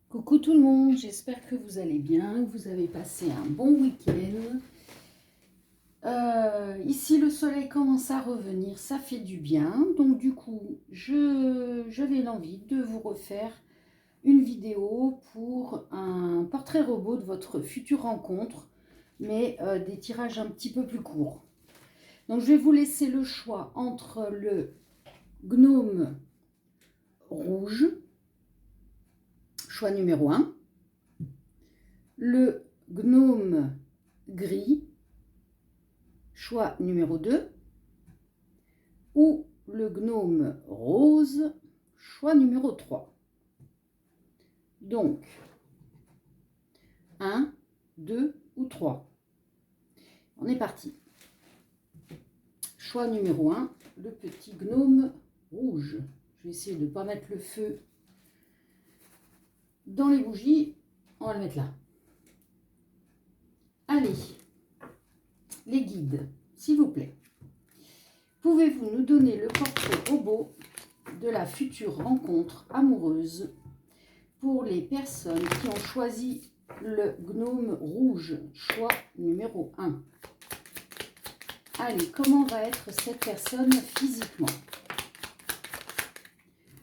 Coucou tout le monde, j'espère que vous allez bien, que vous avez passé un bon week-end. Ici, le soleil commence à revenir, ça fait du bien. Donc du coup, j'avais l'envie de vous refaire une vidéo pour un portrait robot de votre future rencontre, mais des tirages un petit peu plus courts. Donc je vais vous laisser le choix entre le gnome rouge, choix numéro 1, le gnome gris, choix numéro 2, ou le gnome rose, choix numéro 3. Donc, 1, 2 ou 3. On est parti. Choix numéro 1, le petit gnome rouge. Je vais essayer de ne pas mettre le feu dans les bougies. On va le mettre là. Allez, les guides, s'il vous plaît. Pouvez-vous nous donner le portrait robot de la future rencontre amoureuse pour les personnes qui ont choisi le gnome rouge, choix numéro 1. Allez, comment va être cette personne physiquement?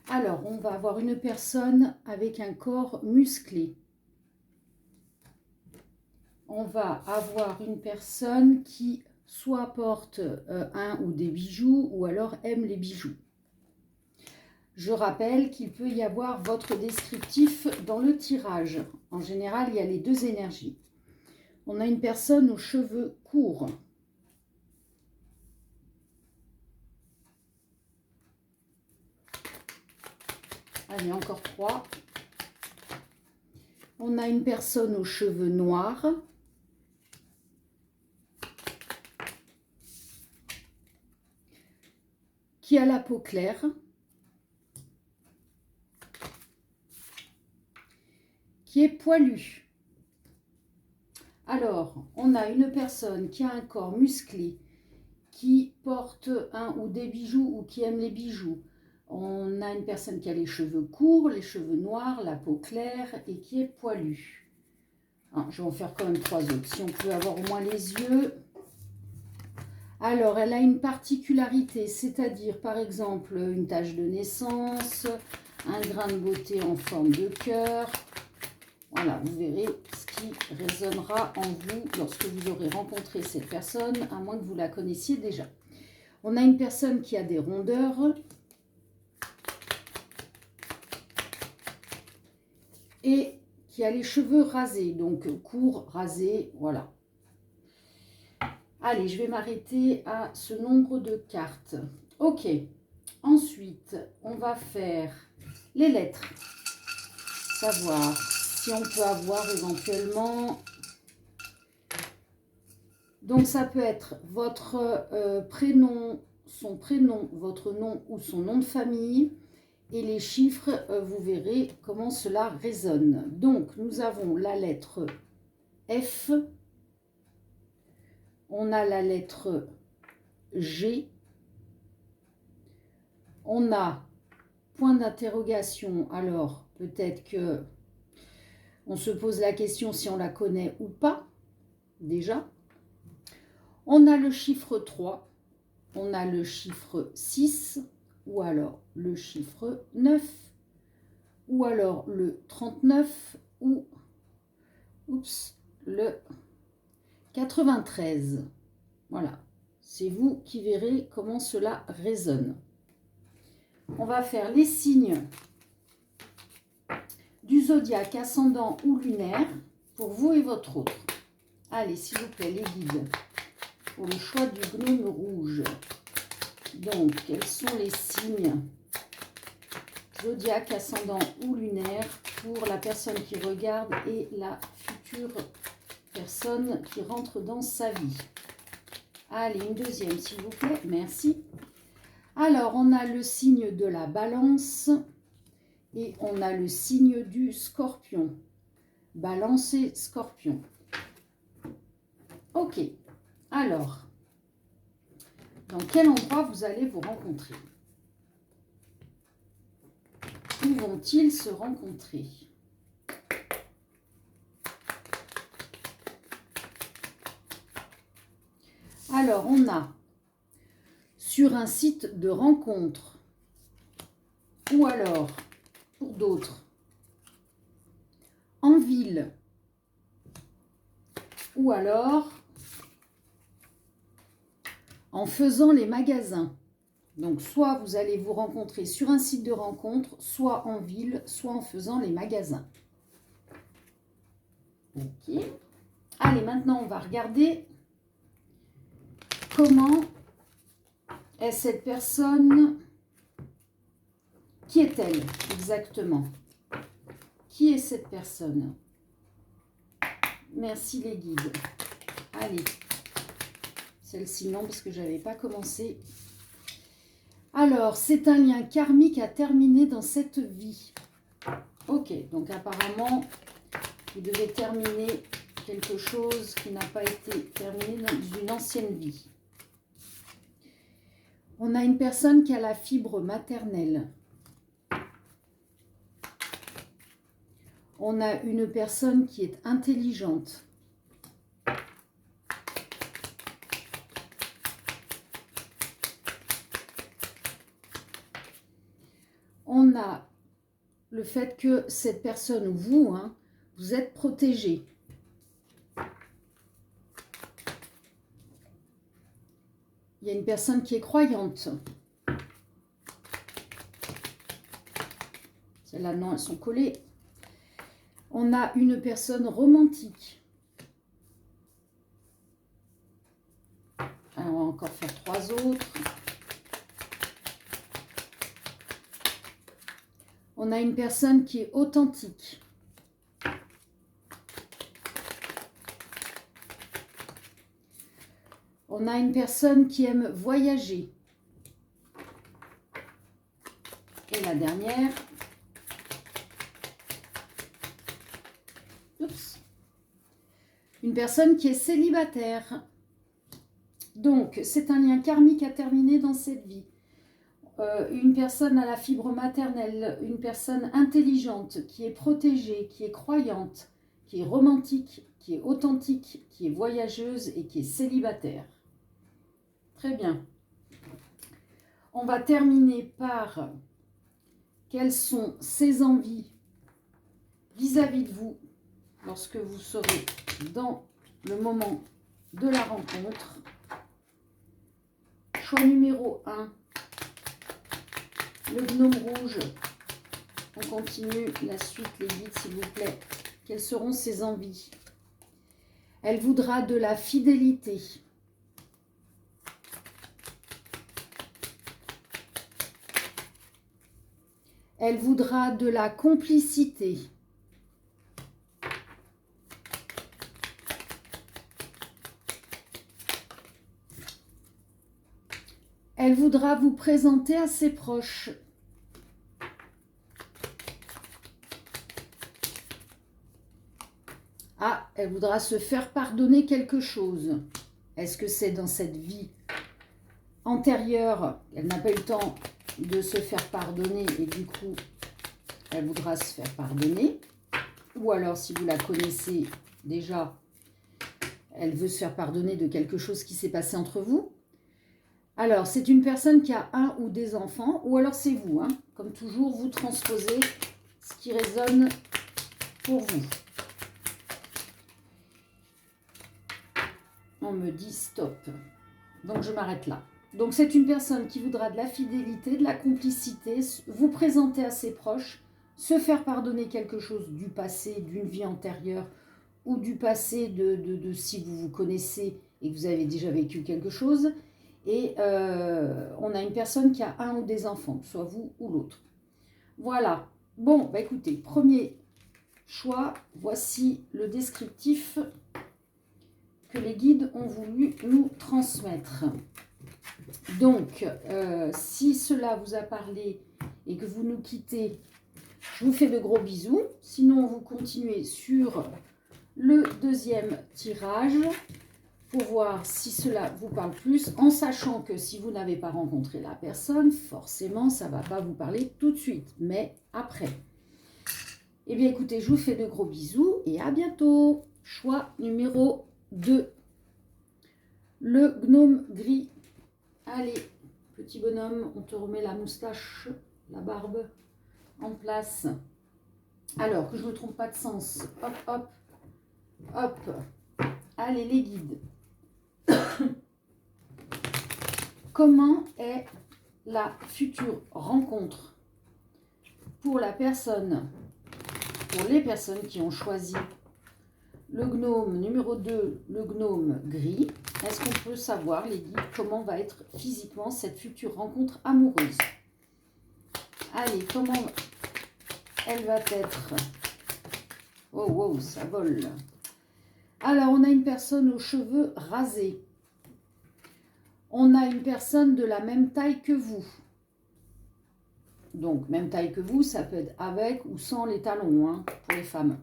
Alors, on va avoir une personne avec un corps musclé. On va avoir une personne qui soit porte un ou des bijoux ou alors aime les bijoux. Je rappelle qu'il peut y avoir votre descriptif dans le tirage. En général, il y a les deux énergies. On a une personne aux cheveux courts. Allez, encore 3. On a une personne aux cheveux noirs. Qui a la peau claire. Qui est poilu. Alors, on a une personne qui a un corps musclé, qui porte un ou des bijoux ou qui aime les bijoux. On a une personne qui a les cheveux courts, les cheveux noirs, la peau claire et qui est poilu. Alors, je vais en faire quand même 3 autres, si on peut avoir au moins les yeux. Alors, elle a une particularité, c'est-à-dire par exemple une tache de naissance, un grain de beauté en forme de cœur. Voilà, vous verrez ce qui résonnera en vous lorsque vous aurez rencontré cette personne, à moins que vous la connaissiez déjà. On a une personne qui a des rondeurs et qui a les cheveux rasés, donc courts, rasés, voilà. Allez, je vais m'arrêter à ce nombre de cartes. Ok, ensuite, on va faire les lettres. Savoir si on peut avoir éventuellement... Donc, ça peut être votre prénom, son prénom, votre nom ou son nom de famille. Et les chiffres, vous verrez comment cela résonne. Donc, nous avons la lettre F. On a la lettre G. On a point d'interrogation. Alors, peut-être que on se pose la question si on la connaît ou pas, déjà. On a le chiffre 3. On a le chiffre 6. Ou alors le chiffre 9. Ou alors le 39. Ou, le 93. Voilà. C'est vous qui verrez comment cela résonne. On va faire les signes du zodiaque ascendant ou lunaire pour vous et votre autre. Allez, s'il vous plaît, les guides, pour le choix du gnome rouge. Donc, quels sont les signes zodiaque ascendant ou lunaire pour la personne qui regarde et la future personne qui rentre dans sa vie? Allez, une deuxième, s'il vous plaît. Merci. Alors, on a le signe de la balance et on a le signe du scorpion. Balance et scorpion. Ok. Alors, dans quel endroit vous allez vous rencontrer? Où vont-ils se rencontrer? Alors, on a sur un site de rencontre, ou alors, pour d'autres, en ville, ou alors en faisant les magasins. Donc, soit vous allez vous rencontrer sur un site de rencontre, soit en ville, soit en faisant les magasins. Ok. Allez, maintenant, on va regarder comment est cette personne. Qui est-elle exactement? Qui est cette personne? Merci les guides. Allez. Celle-ci non, parce que je n'avais pas commencé. Alors, c'est un lien karmique à terminer dans cette vie. Ok, donc apparemment, vous devez terminer quelque chose qui n'a pas été terminé dans une ancienne vie. On a une personne qui a la fibre maternelle. On a une personne qui est intelligente. On a le fait que cette personne, vous, vous êtes protégé. Il y a une personne qui est croyante. Celles-là, non, elles sont collées. On a une personne romantique. Alors, on va encore faire 3 autres. On a une personne qui est authentique. On a une personne qui aime voyager. Et la dernière. Oups. Une personne qui est célibataire. Donc, c'est un lien karmique à terminer dans cette vie. Une personne à la fibre maternelle, une personne intelligente, qui est protégée, qui est croyante, qui est romantique, qui est authentique, qui est voyageuse et qui est célibataire. Très bien. On va terminer par quelles sont ses envies vis-à-vis de vous lorsque vous serez dans le moment de la rencontre. Choix numéro 1. Le gnome rouge. On continue la suite, les guides, s'il vous plaît. Quelles seront ses envies? Elle voudra de la fidélité. Elle voudra de la complicité. Elle voudra vous présenter à ses proches. Ah, elle voudra se faire pardonner quelque chose. Est-ce que c'est dans cette vie antérieure, elle n'a pas eu le temps de se faire pardonner et du coup, elle voudra se faire pardonner? Ou alors, si vous la connaissez déjà, elle veut se faire pardonner de quelque chose qui s'est passé entre vous? Alors, c'est une personne qui a un ou des enfants, ou alors c'est vous. Comme toujours, vous transposez ce qui résonne pour vous. On me dit stop. Donc, je m'arrête là. Donc, c'est une personne qui voudra de la fidélité, de la complicité, vous présenter à ses proches, se faire pardonner quelque chose du passé, d'une vie antérieure, ou du passé de si vous vous connaissez et que vous avez déjà vécu quelque chose. Et on a une personne qui a un ou des enfants, soit vous ou l'autre. Voilà. Bon, bah écoutez, premier choix, voici le descriptif que les guides ont voulu nous transmettre. Donc, si cela vous a parlé et que vous nous quittez, je vous fais de gros bisous. Sinon, vous continuez sur le deuxième tirage pour voir si cela vous parle plus, en sachant que si vous n'avez pas rencontré la personne, forcément, ça ne va pas vous parler tout de suite, mais après. Eh bien, écoutez, je vous fais de gros bisous et à bientôt. Choix numéro 2. le gnome gris. Allez, petit bonhomme, on te remet la moustache, la barbe en place. Alors, que je ne me trompe pas de sens. Hop, hop, hop. Allez, les guides. Comment est la future rencontre pour la personne, pour les personnes qui ont choisi le gnome numéro 2, le gnome gris? Est-ce qu'on peut savoir, les guides, comment va être physiquement cette future rencontre amoureuse? Allez, comment elle va être? Oh, wow, ça vole. Alors, on a une personne aux cheveux rasés. On a une personne de la même taille que vous. Donc, même taille que vous, ça peut être avec ou sans les talons, hein, pour les femmes.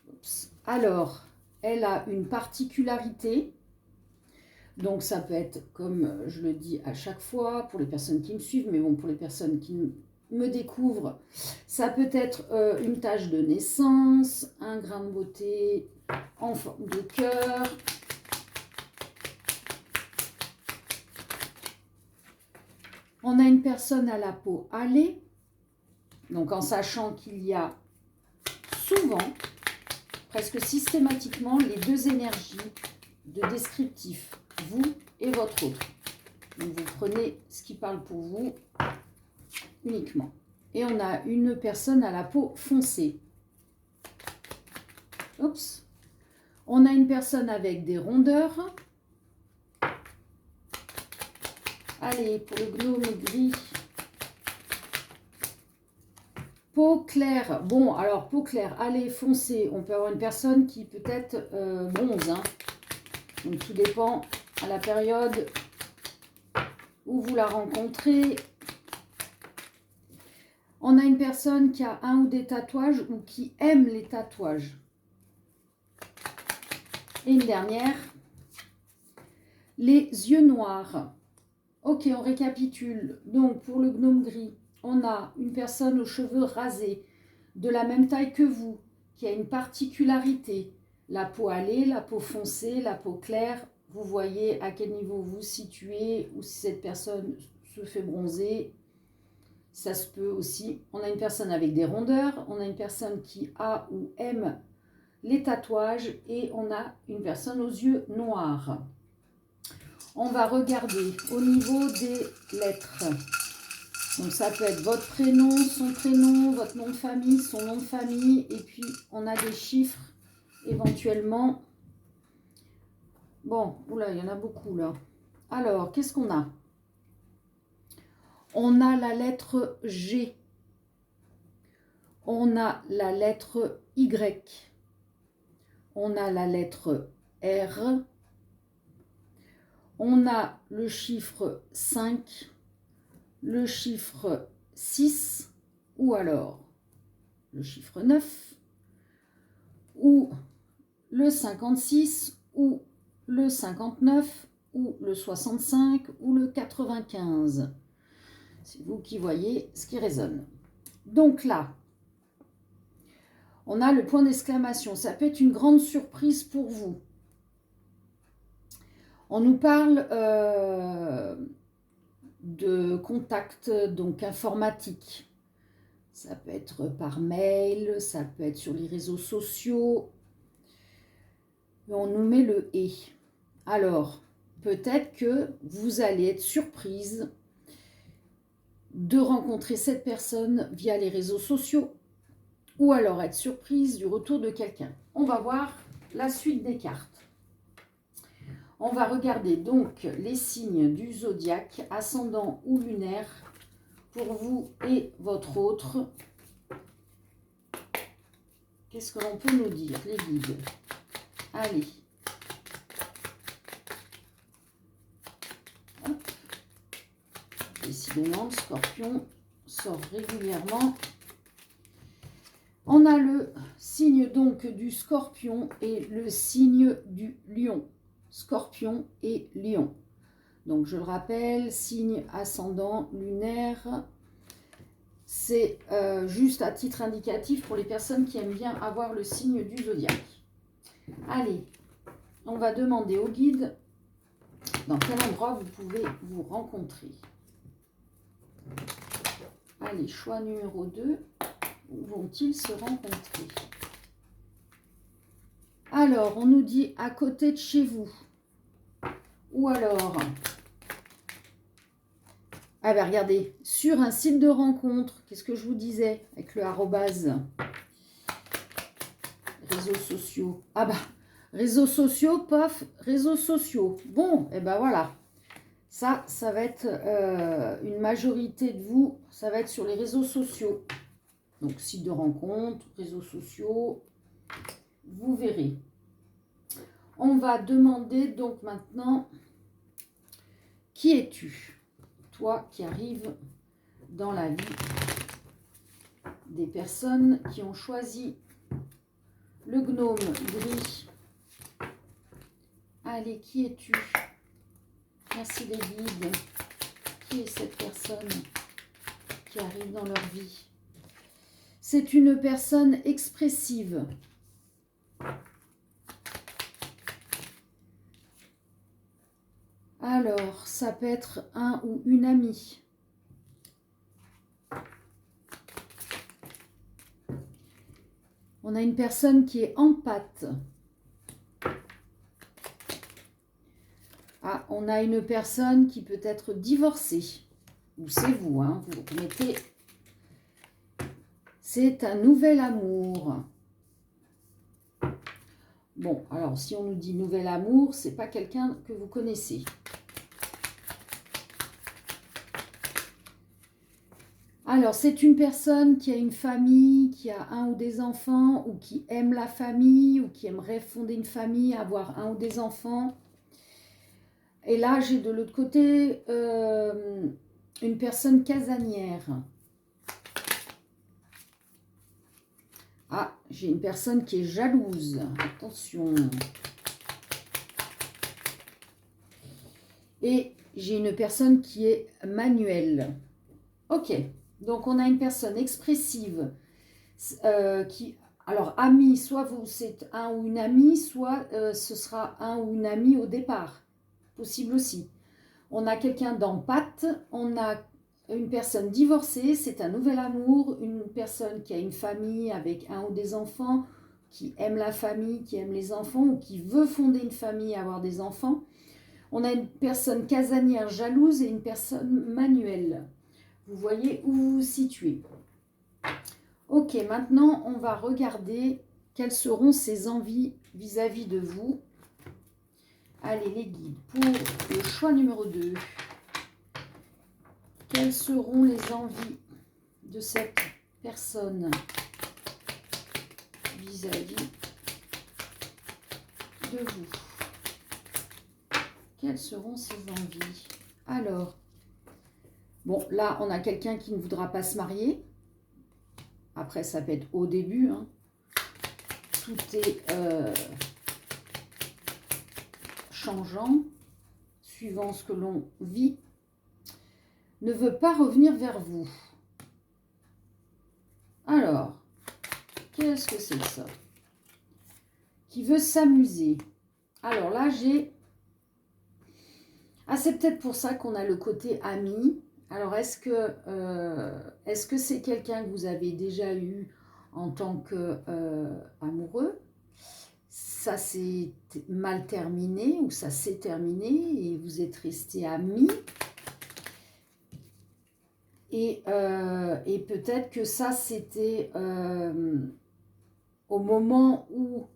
Oups. Alors, elle a une particularité. Donc, ça peut être, comme je le dis à chaque fois, pour les personnes qui me suivent, mais bon, pour les personnes qui me découvrent, ça peut être une tache de naissance, un grain de beauté en forme de cœur. On a une personne à la peau hâlée, donc en sachant qu'il y a souvent, presque systématiquement, les deux énergies de descriptif, vous et votre autre. Donc vous prenez ce qui parle pour vous uniquement. Et on a une personne à la peau foncée. Oups. On a une personne avec des rondeurs. Allez, pour le gnome gris. Peau claire. Bon, alors, peau claire, allez, foncée. On peut avoir une personne qui peut être bronze. Hein. Donc, tout dépend à la période où vous la rencontrez. On a une personne qui a un ou des tatouages ou qui aime les tatouages. Et une dernière. Les yeux noirs. Ok, on récapitule. Donc, pour le gnome gris, on a une personne aux cheveux rasés, de la même taille que vous, qui a une particularité. La peau hâlée, la peau foncée, la peau claire. Vous voyez à quel niveau vous vous situez, ou si cette personne se fait bronzer. Ça se peut aussi. On a une personne avec des rondeurs, on a une personne qui a ou aime les tatouages, et on a une personne aux yeux noirs. On va regarder au niveau des lettres. Donc ça peut être votre prénom, son prénom, votre nom de famille, son nom de famille. Et puis on a des chiffres éventuellement. Bon, oula, il y en a beaucoup là. Alors, qu'est-ce qu'on a? On a la lettre G. On a la lettre Y. On a la lettre R. On a le chiffre 5, le chiffre 6, ou alors le chiffre 9, ou le 56, ou le 59, ou le 65, ou le 95. C'est vous qui voyez ce qui résonne. Donc là, on a le point d'exclamation. Ça peut être une grande surprise pour vous. On nous parle de contact donc informatique. Ça peut être par mail, ça peut être sur les réseaux sociaux. Et on nous met le « et ». Alors, peut-être que vous allez être surprise de rencontrer cette personne via les réseaux sociaux, ou alors être surprise du retour de quelqu'un. On va voir la suite des cartes. On va regarder donc les signes du zodiaque, ascendant ou lunaire, pour vous et votre autre. Qu'est-ce que l'on peut nous dire, les guides? Allez. Hop. Décidément, le scorpion sort régulièrement. On a le signe donc du scorpion et le signe du lion. Scorpion et lion. Donc je le rappelle, signe ascendant lunaire, c'est juste à titre indicatif pour les personnes qui aiment bien avoir le signe du zodiaque. Allez, on va demander au guide dans quel endroit vous pouvez vous rencontrer. Allez, choix numéro 2. Où vont-ils se rencontrer? Alors, on nous dit à côté de chez vous. Ou alors, ah ben regardez, sur un site de rencontre, qu'est-ce que je vous disais avec le arrobase? Réseaux sociaux. Ah bah, réseaux sociaux, paf, réseaux sociaux. Bon, et ben voilà. Ça va être une majorité de vous, ça va être sur les réseaux sociaux. Donc, site de rencontre, réseaux sociaux, vous verrez. On va demander donc maintenant, qui es-tu? Toi qui arrives dans la vie des personnes qui ont choisi le gnome gris. Allez, qui es-tu? Merci les guides. Qui est cette personne qui arrive dans leur vie? C'est une personne expressive. Alors, ça peut être un ou une amie. On a une personne qui est empathe. Ah, on a une personne qui peut être divorcée. Ou c'est vous, hein, vous mettez... C'est un nouvel amour. Bon, alors si on nous dit nouvel amour, c'est pas quelqu'un que vous connaissez. Alors, c'est une personne qui a une famille, qui a un ou des enfants, ou qui aime la famille, ou qui aimerait fonder une famille, avoir un ou des enfants. Et là, j'ai de l'autre côté une personne casanière. Ah, j'ai une personne qui est jalouse. Attention. Et j'ai une personne qui est manuelle. Ok, donc on a une personne expressive qui... Alors, ami, soit vous c'est un ou une amie, soit ce sera un ou une amie au départ. Possible aussi. On a quelqu'un d'empathe, on a une personne divorcée, c'est un nouvel amour, une personne qui a une famille avec un ou des enfants, qui aime la famille, qui aime les enfants ou qui veut fonder une famille et avoir des enfants. On a une personne casanière jalouse et une personne manuelle. Vous voyez où vous vous situez. Ok, maintenant on va regarder quelles seront ses envies vis-à-vis de vous. Allez les guides, pour le choix numéro 2. Quelles seront les envies de cette personne vis-à-vis de vous? Quelles seront ses envies? Alors, bon, là, on a quelqu'un qui ne voudra pas se marier. Après, ça peut être au début. Hein. Tout est changeant, suivant ce que l'on vit. Ne veut pas revenir vers vous. Alors, qu'est-ce que c'est que ça? Qui veut s'amuser. Alors là, j'ai... Ah, c'est peut-être pour ça qu'on a le côté ami. Alors, est-ce que c'est quelqu'un que vous avez déjà eu en tant que amoureux? Ça s'est mal terminé ou ça s'est terminé et vous êtes restés amis. Et peut-être que ça, c'était au moment où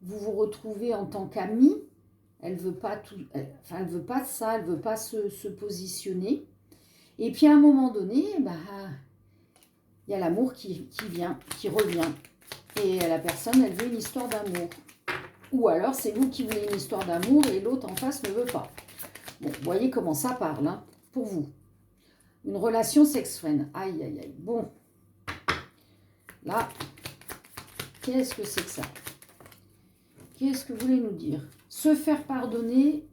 vous vous retrouvez en tant qu'amis. Elle veut pas tout, elle veut pas ça, elle veut pas se positionner. Et puis à un moment donné, bah, il y a l'amour qui vient, qui revient. Et la personne, elle veut une histoire d'amour. Ou alors, c'est vous qui voulez une histoire d'amour et l'autre en face ne veut pas. Bon, vous voyez comment ça parle, hein, pour vous. Une relation sex-friend. Aïe, aïe, aïe. Bon. Là, qu'est-ce que c'est que ça? Qu'est-ce que vous voulez nous dire? Se faire pardonner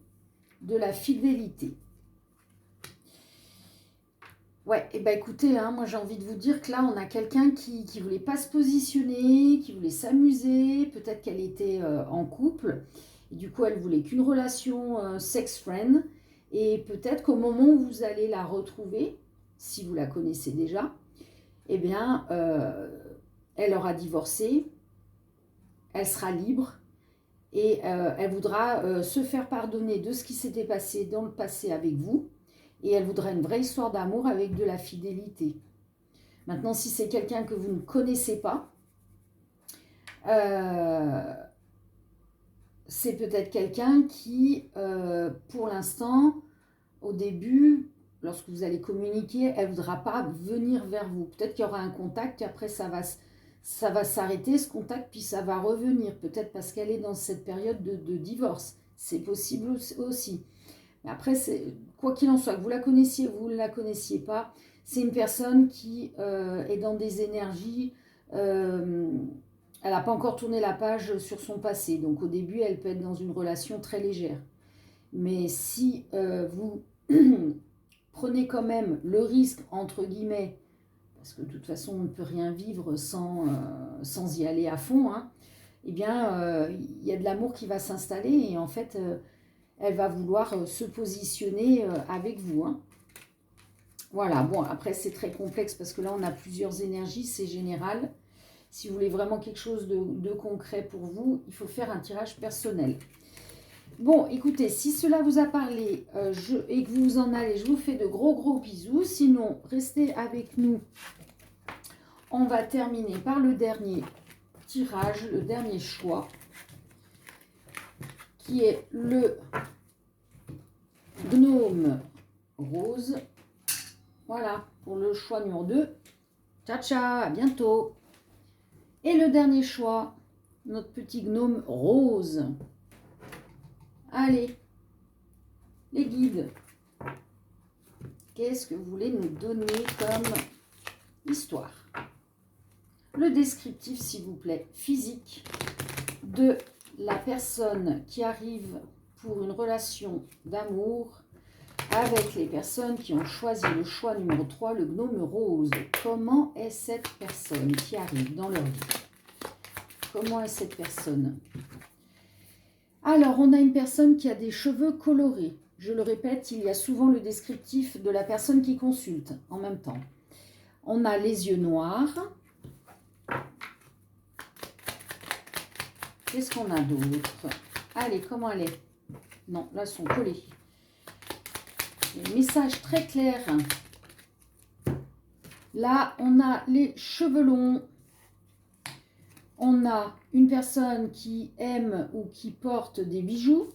de la fidélité. Ouais, et bien écoutez, hein, moi j'ai envie de vous dire que là, on a quelqu'un qui ne voulait pas se positionner, qui voulait s'amuser, peut-être qu'elle était en couple. Et du coup, elle voulait qu'une relation sex-friend. Et peut-être qu'au moment où vous allez la retrouver, si vous la connaissez déjà, eh bien, elle aura divorcé, elle sera libre et elle voudra se faire pardonner de ce qui s'était passé dans le passé avec vous. Et elle voudra une vraie histoire d'amour avec de la fidélité. Maintenant, si c'est quelqu'un que vous ne connaissez pas, c'est peut-être quelqu'un qui, pour l'instant, au début, lorsque vous allez communiquer, elle ne voudra pas venir vers vous. Peut-être qu'il y aura un contact et après ça va s'arrêter, ce contact, puis ça va revenir. Peut-être parce qu'elle est dans cette période de divorce. C'est possible aussi. Mais après, quoi qu'il en soit, que vous la connaissiez ou vous ne la connaissiez pas, c'est une personne qui est dans des énergies... elle n'a pas encore tourné la page sur son passé. Donc au début, elle peut être dans une relation très légère. Mais si vous prenez quand même le risque, entre guillemets, parce que de toute façon, on ne peut rien vivre sans y aller à fond, hein, eh bien, il y a de l'amour qui va s'installer et en fait, elle va vouloir se positionner avec vous. Hein. Voilà, bon, après, c'est très complexe parce que là, on a plusieurs énergies, c'est général. Si vous voulez vraiment quelque chose de concret pour vous, il faut faire un tirage personnel. Bon, écoutez, si cela vous a parlé et que vous en allez, je vous fais de gros bisous. Sinon, restez avec nous. On va terminer par le dernier tirage, le dernier choix, qui est le gnome rose. Voilà, pour le choix numéro 2. Ciao, ciao, à bientôt. Et le dernier choix, notre petit gnome rose. Allez, les guides, qu'est-ce que vous voulez nous donner comme histoire? Le descriptif, s'il vous plaît, physique de la personne qui arrive pour une relation d'amour avec les personnes qui ont choisi le choix numéro 3, le gnome rose. Comment est cette personne qui arrive dans leur vie? Comment est cette personne? Alors, on a une personne qui a des cheveux colorés. Je le répète, il y a souvent le descriptif de la personne qui consulte en même temps. On a les yeux noirs. Qu'est-ce qu'on a d'autre? Allez, comment elle est? Non, là, elles sont collées. Les messages très clairs. Là, on a les cheveux longs. On a une personne qui aime ou qui porte des bijoux.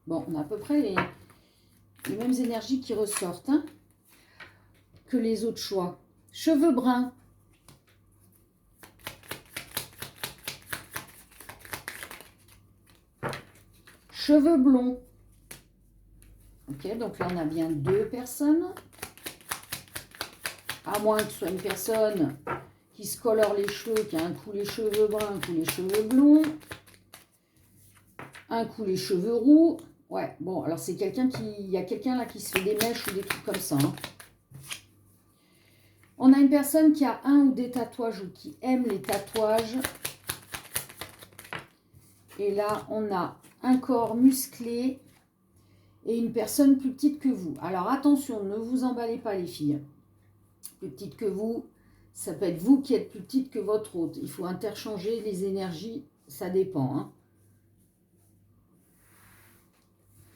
Bon, on a à peu près les mêmes énergies qui ressortent hein, que les autres choix. Cheveux bruns. Cheveux blonds. Ok, donc là, on a bien deux personnes. À moins que ce soit une personne qui se colore les cheveux, qui a un coup les cheveux bruns, un coup les cheveux blonds, un coup les cheveux roux. Ouais, bon, alors c'est quelqu'un qui... Il y a quelqu'un là qui se fait des mèches ou des trucs comme ça. Hein. On a une personne qui a un ou des tatouages ou qui aime les tatouages. Et là, on a un corps musclé et une personne plus petite que vous. Alors attention, ne vous emballez pas les filles. Plus petite que vous, ça peut être vous qui êtes plus petite que votre hôte. Il faut interchanger les énergies, ça dépend. Hein.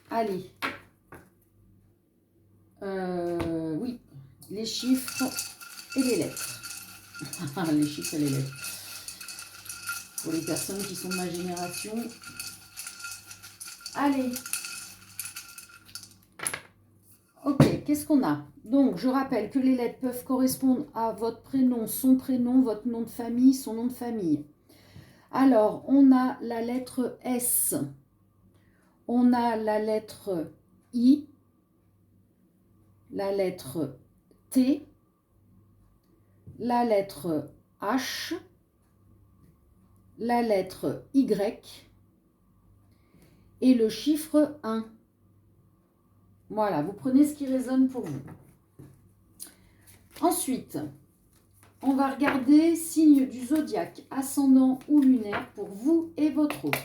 Allez. Oui, les chiffres et les lettres. Les chiffres et les lettres. Pour les personnes qui sont de ma génération. Allez. Ok, qu'est-ce qu'on a? Donc, je rappelle que les lettres peuvent correspondre à votre prénom, votre nom de famille, son nom de famille. Alors, on a la lettre S. On a la lettre I. La lettre T. La lettre H. La lettre Y. Et le chiffre 1. Voilà, vous prenez ce qui résonne pour vous. Ensuite, on va regarder signe du zodiaque, ascendant ou lunaire pour vous et votre autre.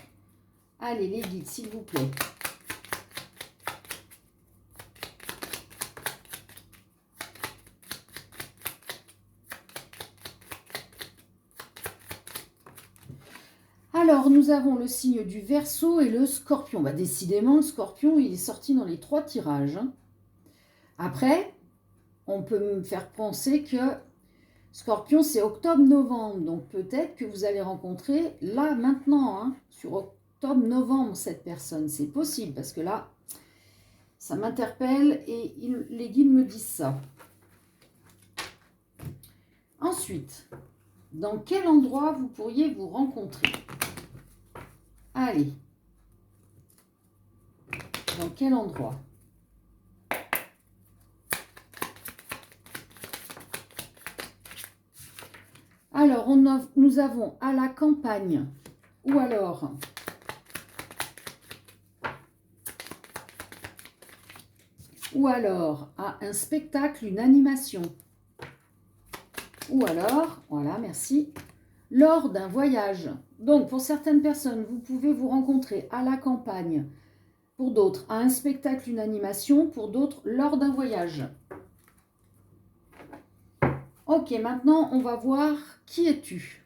Allez, les guides, s'il vous plaît. Alors, nous avons le signe du Verseau et le Scorpion. Bah, décidément, le Scorpion, il est sorti dans les 3 tirages. Hein. Après, on peut me faire penser que Scorpion, c'est octobre-novembre. Donc, peut-être que vous allez rencontrer, là, maintenant, hein, sur octobre-novembre, cette personne. C'est possible, parce que là, ça m'interpelle et les guides me disent ça. Ensuite, dans quel endroit vous pourriez vous rencontrer? Allez. Dans quel endroit? Alors, nous avons à la campagne, ou alors à un spectacle, une animation, ou alors, voilà, merci, lors d'un voyage. Donc, pour certaines personnes, vous pouvez vous rencontrer à la campagne, pour d'autres, à un spectacle, une animation, pour d'autres, lors d'un voyage. Ok, maintenant, on va voir qui es-tu.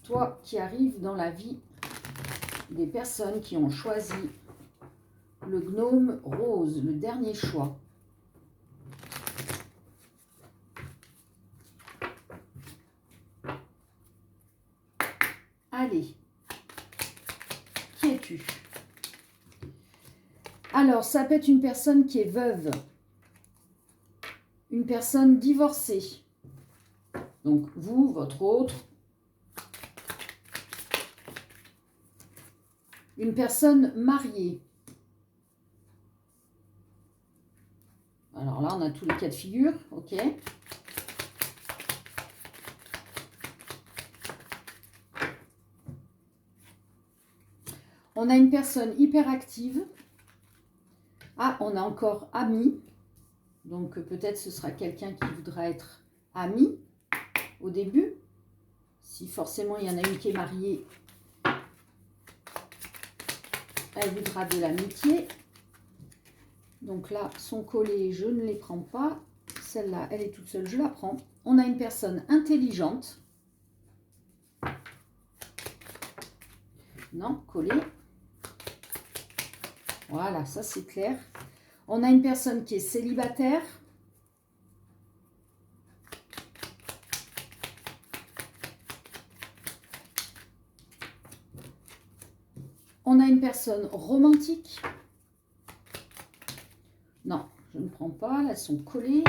Toi qui arrives dans la vie des personnes qui ont choisi le gnome rose, le dernier choix. Allez, qui es-tu? Alors, ça peut être une personne qui est veuve, une personne divorcée. Donc, vous, votre autre, une personne mariée. Alors là, on a tous les cas de figure, ok. On a une personne hyperactive. Ah, on a encore ami. Donc peut-être ce sera quelqu'un qui voudra être ami au début. Si forcément il y en a une qui est mariée, elle voudra de l'amitié. Donc là, son collet, je ne les prends pas. Celle-là, elle est toute seule, je la prends. On a une personne intelligente. Non, collet. Voilà, ça c'est clair. On a une personne qui est célibataire. On a une personne romantique. Non, je ne prends pas, elles sont collées.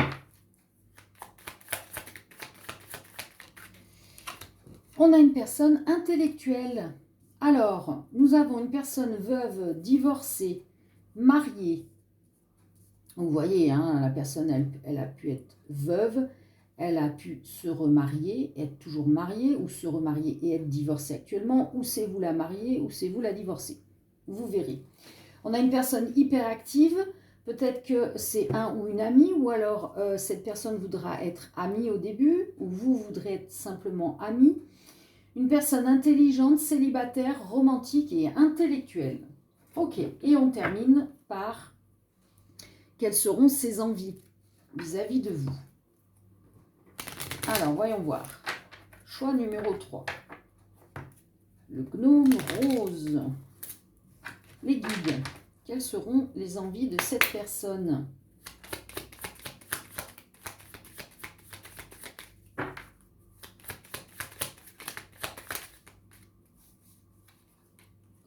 On a une personne intellectuelle. Alors, nous avons une personne veuve, divorcée, mariée. Vous voyez, hein, la personne, elle a pu être veuve, elle a pu se remarier, être toujours mariée, ou se remarier et être divorcée actuellement, ou c'est vous la mariée, ou c'est vous la divorcée. Vous verrez. On a une personne hyperactive, peut-être que c'est un ou une amie, ou alors cette personne voudra être amie au début, ou vous voudrez être simplement amie. Une personne intelligente, célibataire, romantique et intellectuelle. Ok, et on termine par quelles seront ses envies vis-à-vis de vous. Alors, voyons voir. Choix numéro 3. Le gnome rose. Les guides. Quelles seront les envies de cette personne?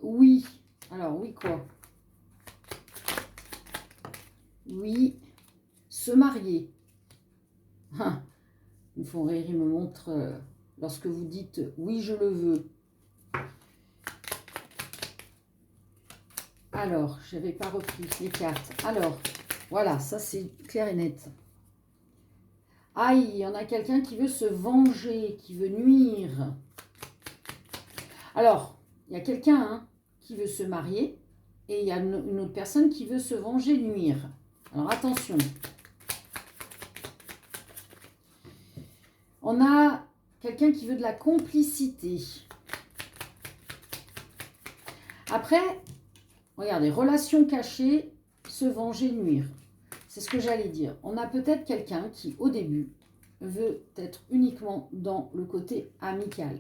Oui. Alors, oui quoi? Oui. Se marier. Ah, ils me font rire, ils me montrent lorsque vous dites « oui, je le veux ». Alors, je n'avais pas repris les cartes. Alors, voilà, ça c'est clair et net. Aïe, il y en a quelqu'un qui veut se venger, qui veut nuire. Alors, il y a quelqu'un hein, qui veut se marier et il y a une autre personne qui veut se venger, nuire. Alors, attention. On a quelqu'un qui veut de la complicité. Après, regardez, relation cachée, se venger, nuire. C'est ce que j'allais dire. On a peut-être quelqu'un qui, au début, veut être uniquement dans le côté amical.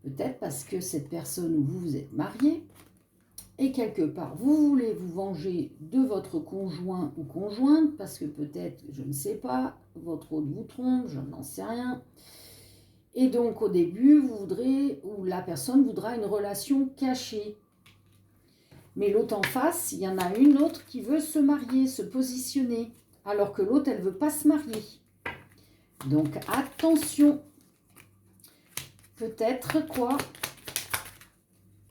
Peut-être parce que cette personne où vous êtes marié, et quelque part, vous voulez vous venger de votre conjoint ou conjointe, parce que peut-être, je ne sais pas, votre autre vous trompe, je n'en sais rien. Et donc, au début, vous voudrez, ou la personne voudra une relation cachée. Mais l'autre en face, il y en a une autre qui veut se marier, se positionner, alors que l'autre, elle ne veut pas se marier. Donc, attention. Peut-être quoi?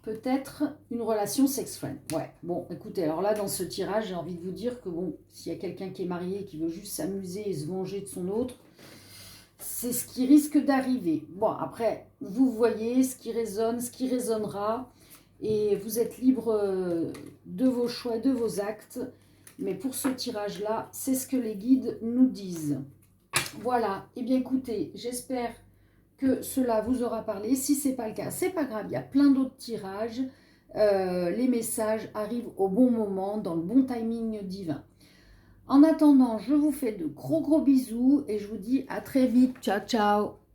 Peut-être une relation sex-friend. Ouais, bon, écoutez, alors là, dans ce tirage, j'ai envie de vous dire que, bon, s'il y a quelqu'un qui est marié et qui veut juste s'amuser et se venger de son autre, c'est ce qui risque d'arriver. Bon, après, vous voyez ce qui résonne, ce qui résonnera, et vous êtes libre de vos choix, de vos actes. Mais pour ce tirage-là, c'est ce que les guides nous disent. Voilà, et bien écoutez, j'espère que cela vous aura parlé. Si ce n'est pas le cas, c'est pas grave, il y a plein d'autres tirages. Les messages arrivent au bon moment, dans le bon timing divin. En attendant, je vous fais de gros bisous et je vous dis à très vite. Ciao, ciao!